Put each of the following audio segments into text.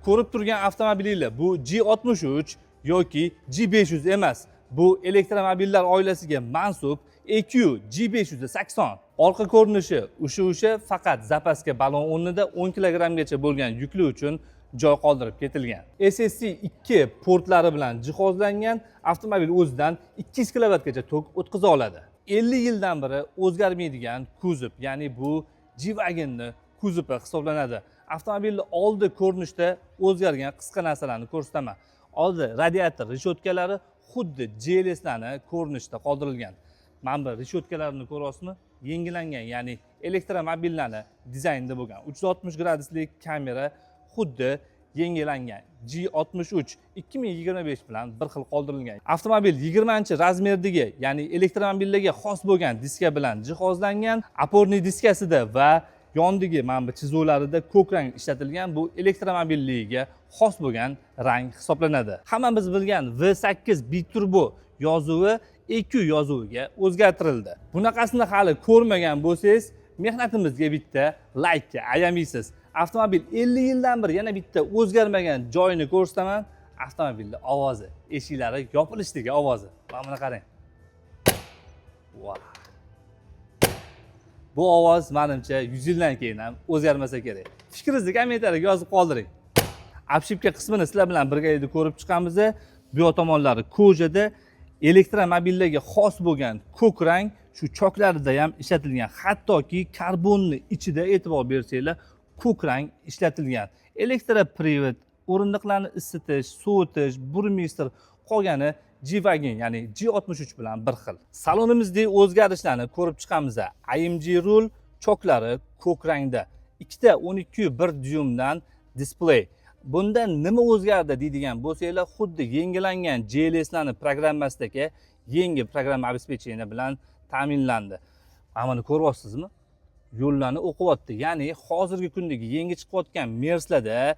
ko'rib turgan avtomobilinglar bu G63 yoki G500 emas. Bu elektromobillar oilasiga mansub EQ G580. Orqa ko'rinishi o'sha faqat zapaska balon o'rnida 10 kilogrammgacha bo'lgan yukli uchun joy qoldirib ketilgan. SSC 2 portlari bilan jihozlangan avtomobil o'zidan 200 kilovatgacha tok o'tkaza oladi. 50 yildan beri o'zgarmaydigan kuzov, ya'ni bu G-Wagon'ni kuzovi hisoblanadi. Avtomobilning oldi ko'rinishda o'zgargan qisqa narsalarni ko'rsataman. Oldi radiator reshotkalari xuddi GLS'larni ko'rinishda qoldirilgan. Mana bu reshotkalarni ko'ryapsizmi? Yangilangan, ya'ni elektromobillarni dizaynida bo'lgan. 360 graduslik kamera xuddi yangilangan. G63 2025 bilan bir xil qoldirilgan. Avtomobil 20-razmerdagi, ya'ni elektromobillarga xos bo'lgan diska bilan jihozlangan. Oporniy diskasida va yondagi mana bu chizuvlarida ko'k rang ishlatilgan. Bu elektromobilligiga xos bo'lgan rang hisoblanadi. Hammamiz bilgan V8 biturbo yozuvi EQ yozuviga o'zgartirildi. Bunaqasini hali ko'rmagan bo'lsangiz, mehnatimizga bitta like ayamaysiz. Avtomobil 50 yildan beri yana bitta o'zgarmagan joyini ko'rsataman. Avtomobilning ovozi, eshiklari yopilishdagi ovozi. Mana buni qarang. Wow. Bu ovoz menimcha 100 yildan keyin ham o'zgarmasa kerak. Fikringizni kommentariyga yozib qoldiring. Obshipka qismini sizlar bilan birgalikda ko'rib chiqamiz. Bu yoq tomonlari kojada elektromobillarga xos bo'lgan ko'k rang shu choklarida ham ishlatilgan. Hattoki karbonni ichida e'tibor bersanglar, ko'k rang ishlatilgan. Elektroprivod, o'rindiqlarni isitish, sovutish, burmistr, qolgani G-Wagon, ya'ni G63 bilan bir xil. Salonimizdagi o'zgarishlarni ko'rib chiqamiz. AMG rul choklari ko'k rangda. Ikkita 12.1 dyuymdan displey. Bunda nima o'zgardi deydigan bo'lsanglar, xuddi yangilangan GLS'larning programmasidagi yangi programma обеспечения bilan ta'minlandi. Mana buni ko'ryapsizmi? Yo'llarni o'qiyapti. Ya'ni hozirgi kundagi yangi chiqayotgan Merslarda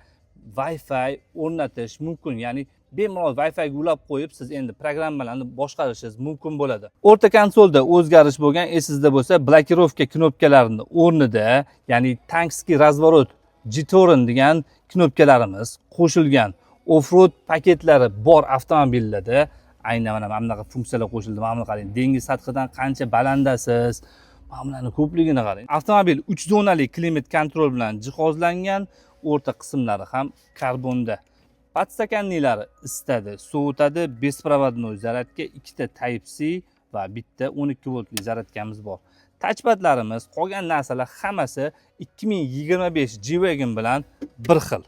Wi-Fi o'rnatish mumkin. Ya'ni bemalol Wi-Fi ga ulab qo'yib, siz endi programmalarni boshqarishingiz mumkin bo'ladi. O'rta konsolda o'zgarish bo'lgan, esingizda bo'lsa, blokirovka knopkalarining o'rnida, ya'ni tankskiy razvorot G-Torrent degan knopkalarimiz qo'shilgan. Offroad paketlari bor avtomobillarda aynan mana bunaqa funksiyalar qo'shildi. Mana buni qarang, dengiz sathidan qancha balandasiz. Mana bularning ko'pligini qarang. Avtomobil 3 zonali klimat kontrol bilan jihozlangan, o'rta qismlari ham karbonda. Podstakanliklari isitadi, sovutadi, besprovodnoy zaryadka, ikkita Type-C va bitta 12 voltli zaryadkamiz bor. Touchpadlarimiz, qolgan narsalar hammasi 2025 G-Wagon bilan bir xil.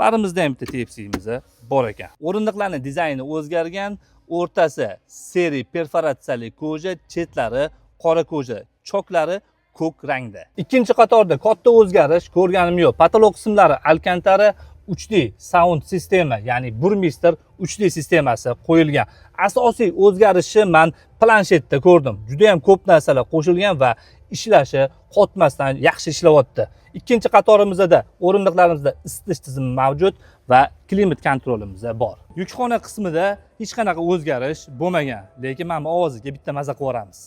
Barimizda ham bitta Type-C'miz bor ekan. O'rindiqlarning dizayni o'zgargan, o'rtasi seri perforatsiyali koja, chetlari qora koja, choklari ko'k rangda. Ikkinchi qatorda katta o'zgarish ko'rganim yo'q. Patolog qismlari alkantara 3D sound sistema, ya'ni burmistr 3D sistemasi qo'yilgan. Asosiy o'zgarishni men planshetda ko'rdim. Juda ham ko'p narsalar qo'shilgan va ishlashi qotmasdan yaxshi ishlayapti. Ikkinchi qatorimizda o'rindiqlarimizda isitish tizimi mavjud va klimat kontrolimiz bor. Yukxona qismida hech qanaqa o'zgarish bo'lmagan, lekin mana bu ovoziga bitta maza qilamiz.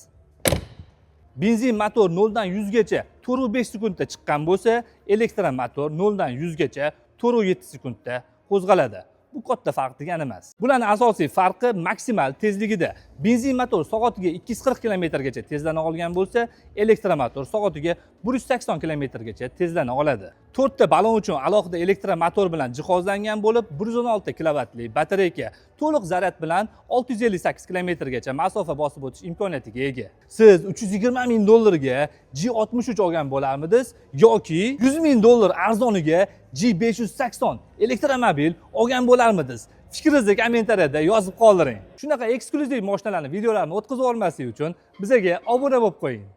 Benzin motor 0 dan 100 gacha 4.5 sekundda chiqqan bo'lsa, elektromotor 0 dan 100 gacha 4.7 sekundda qo'zg'aladi. Bu katta farq degani emas. Bularning asosiy farqi maksimal tezligida. Benzin motor soatiga 240 km gacha tezlana olgan bo'lsa, elektromotor soatiga 180 km gacha tezlana oladi. 4 ta balon uchun alohida elektromotor bilan jihozlangan bo'lib, 116 kilovatli batareyka, to'liq zaryad bilan 658 km gacha masofa bosib o'tish imkoniyatiga ega. Siz 320 ming dollarga G63 olgan bo'larmidingiz yoki 100 ming dollar arzoniga G580 elektromobil olgan bo'larmidingiz? Fikringizni kommentariyada yozib qoldiring. Shunaqa eksklyuziv mashinalarning videolarini o'tkazib olmaslik uchun bizga obuna bo'lib qo'ying.